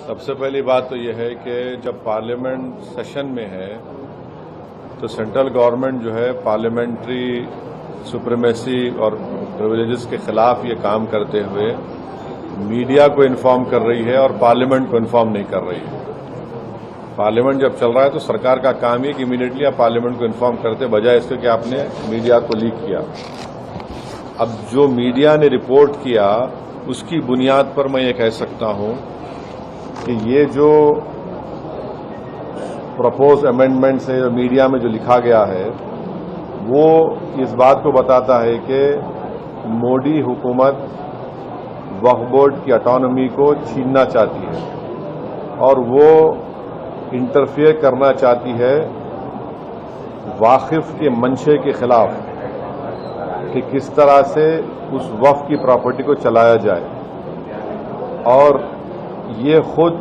سب سے پہلی بات تو یہ ہے کہ جب پارلیمنٹ سیشن میں ہے تو سینٹرل گورنمنٹ جو ہے پارلیمنٹری سپریمیسی اور پریویلیجز کے خلاف یہ کام کرتے ہوئے میڈیا کو انفارم کر رہی ہے اور پارلیمنٹ کو انفارم نہیں کر رہی ہے۔ پارلیمنٹ جب چل رہا ہے تو سرکار کا کام یہ کہ امیڈیٹلی آپ پارلیمنٹ کو انفارم کرتے بجائے اس کے کہ آپ نے میڈیا کو لیک کیا۔ اب جو میڈیا نے رپورٹ کیا اس کی بنیاد پر میں یہ کہہ سکتا ہوں کہ یہ جو پرپوز امینڈمنٹس ہے میڈیا میں جو لکھا گیا ہے وہ اس بات کو بتاتا ہے کہ مودی حکومت وقف بورڈ کی اٹانومی کو چھیننا چاہتی ہے اور وہ انٹرفیئر کرنا چاہتی ہے واقف کے منشے کے خلاف کہ کس طرح سے اس وقف کی پراپرٹی کو چلایا جائے، اور یہ خود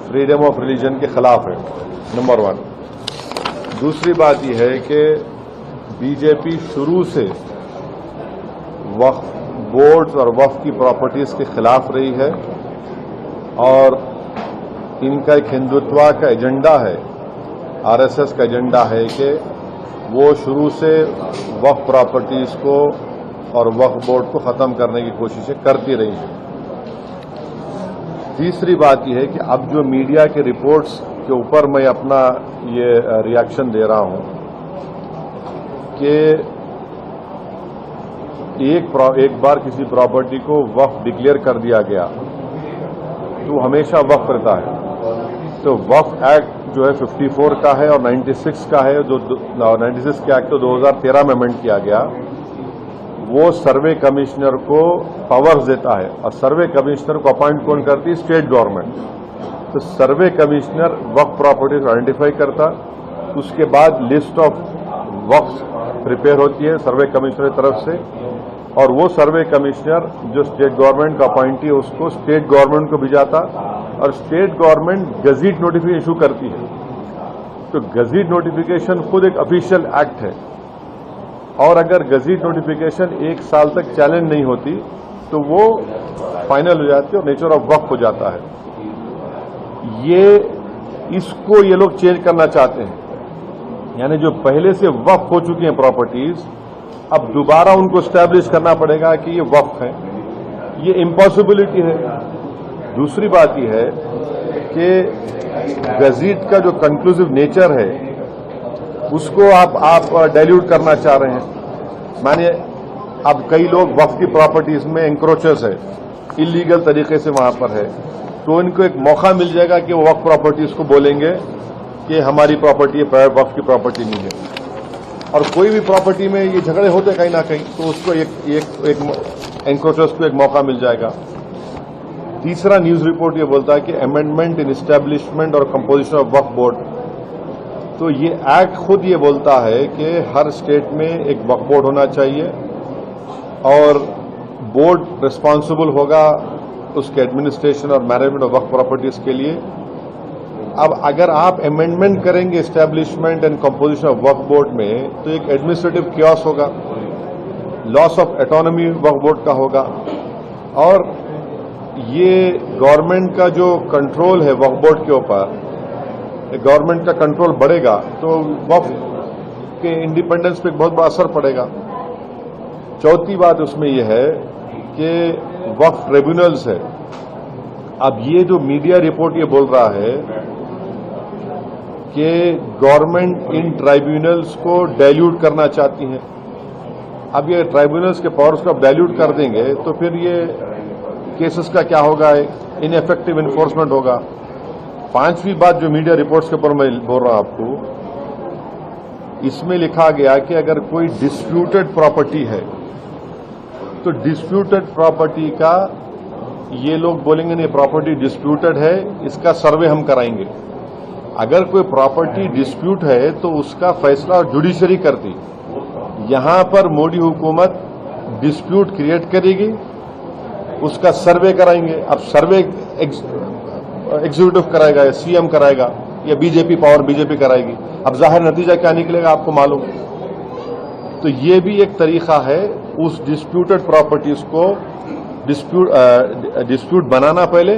فریڈم آف ریلیجن کے خلاف ہے، نمبر 1۔ دوسری بات یہ ہے کہ بی جے پی شروع سے وقف بورڈز اور وقف کی پراپرٹیز کے خلاف رہی ہے اور ان کا ایک ہندوتوا کا ایجنڈا ہے، آر ایس ایس کا ایجنڈا ہے کہ وہ شروع سے وقف پراپرٹیز کو اور وقف بورڈ کو ختم کرنے کی کوششیں کرتی رہی ہیں۔ تیسری بات یہ ہے کہ اب جو میڈیا کے رپورٹس کے اوپر میں اپنا یہ ریاکشن دے رہا ہوں کہ ایک بار کسی پراپرٹی کو وقف ڈکلیئر کر دیا گیا تو ہمیشہ وقف رہتا ہے۔ تو وقف ایکٹ جو ہے 54 کا ہے اور 96 کا ہے، جو 96 کے ایکٹ تو 2013 میں امینڈ کیا گیا، وہ سروے کمشنر کو پاورز دیتا ہے اور سروے کمشنر کو اپائنٹ کون کرتی ہے؟ State government. تو سروے کمشنر وقف پراپرٹیز آئیڈینٹیفائی کرتا، اس کے بعد لسٹ آف وقف پریپیئر ہوتی ہے سروے کمشنر کی طرف سے، اور وہ سروے کمشنر جو اسٹیٹ گورنمنٹ کا اپائنٹی ہے اس کو اسٹیٹ گورنمنٹ کو بھیجاتا اور state government gazette notification issue کرتی ہے۔ تو گزٹ نوٹیفیکیشن خود ایک افیشیل ایکٹ ہے، اور اگر گزٹ نوٹیفیکیشن 1 سال تک چیلنج نہیں ہوتی تو وہ فائنل ہو جاتی ہے اور نیچر آف وقف ہو جاتا ہے۔ اس کو یہ لوگ چینج کرنا چاہتے ہیں، یعنی جو پہلے سے وقف ہو چکی ہیں پراپرٹیز اب دوبارہ ان کو اسٹیبلش کرنا پڑے گا کہ یہ وقف ہیں، یہ امپاسبلٹی ہے۔ دوسری بات یہ ہے کہ گزٹ کا جو کنکلوسیو نیچر ہے اس کو آپ ڈائلیوٹ کرنا چاہ رہے ہیں۔ مانے اب کئی لوگ وقف کی پراپرٹیز میں انکروچرز ہے، اللیگل طریقے سے وہاں پر ہے، تو ان کو ایک موقع مل جائے گا کہ وہ وقف پراپرٹیز کو بولیں گے کہ ہماری پراپرٹی وقف کی پراپرٹی نہیں ہے۔ اور کوئی بھی پراپرٹی میں یہ جھگڑے ہوتے کہیں نہ کہیں تو اس کو ایک انکروچرز کو ایک موقع مل جائے گا۔ تیسرا نیوز رپورٹ یہ بولتا ہے کہ امینڈمنٹ ان اسٹیبلشمنٹ اور کمپوزیشن آف وقف بورڈ، تو یہ ایکٹ خود یہ بولتا ہے کہ ہر اسٹیٹ میں ایک وقف بورڈ ہونا چاہیے اور بورڈ ریسپانسبل ہوگا اس کے ایڈمنسٹریشن اور مینجمنٹ آف وقف پراپرٹیز کے لیے۔ اب اگر آپ امینڈمنٹ کریں گے اسٹیبلشمنٹ اینڈ کمپوزیشن آف وقف بورڈ میں تو ایک ایڈمنسٹریٹو کیوس ہوگا، لاس آف اٹانومی وقف بورڈ کا ہوگا، اور یہ گورنمنٹ کا جو کنٹرول ہے وقف بورڈ کے اوپر، گورنمنٹ کا کنٹرول بڑھے گا تو وقف کے انڈیپینڈنس پہ بہت بڑا اثر پڑے گا۔ چوتھی بات اس میں یہ ہے کہ وقف ٹریبیونلز ہے۔ اب یہ جو میڈیا رپورٹ یہ بول رہا ہے کہ گورنمنٹ ان ٹرائیبیونلز کو ڈائلیوٹ کرنا چاہتی ہیں، اب یہ ٹرائیبیونلز کے پاورز کو اب ڈائلیوٹ کر دیں گے تو پھر یہ کیسز کا کیا ہوگا؟ ان ایفیکٹو انفورسمنٹ ہوگا۔ پانچویں بات جو میڈیا رپورٹس کے اوپر میں بول رہا ہوں آپ کو، اس میں لکھا گیا کہ اگر کوئی ڈسپیوٹڈ پراپرٹی ہے تو ڈسپیوٹڈ پراپرٹی کا یہ لوگ بولیں گے نہیں پراپرٹی ڈسپیوٹڈ ہے، اس کا سروے ہم کرائیں گے۔ اگر کوئی پراپرٹی ڈسپیوٹ ہے تو اس کا فیصلہ جوڈیشری کرتی، یہاں پر مودی حکومت ڈسپیوٹ کریٹ کرے گی، اس کا سروے کرائیں گے۔ اب سروے ایگزیکٹو کرائے گا یا سی ایم کرائے گا یا بی جے پی کرائے گی، اب ظاہر نتیجہ کیا نکلے گا آپ کو معلوم۔ تو یہ بھی ایک طریقہ ہے اس ڈسپیوٹڈ پراپرٹیز کو ڈسپیوٹ بنانا پہلے،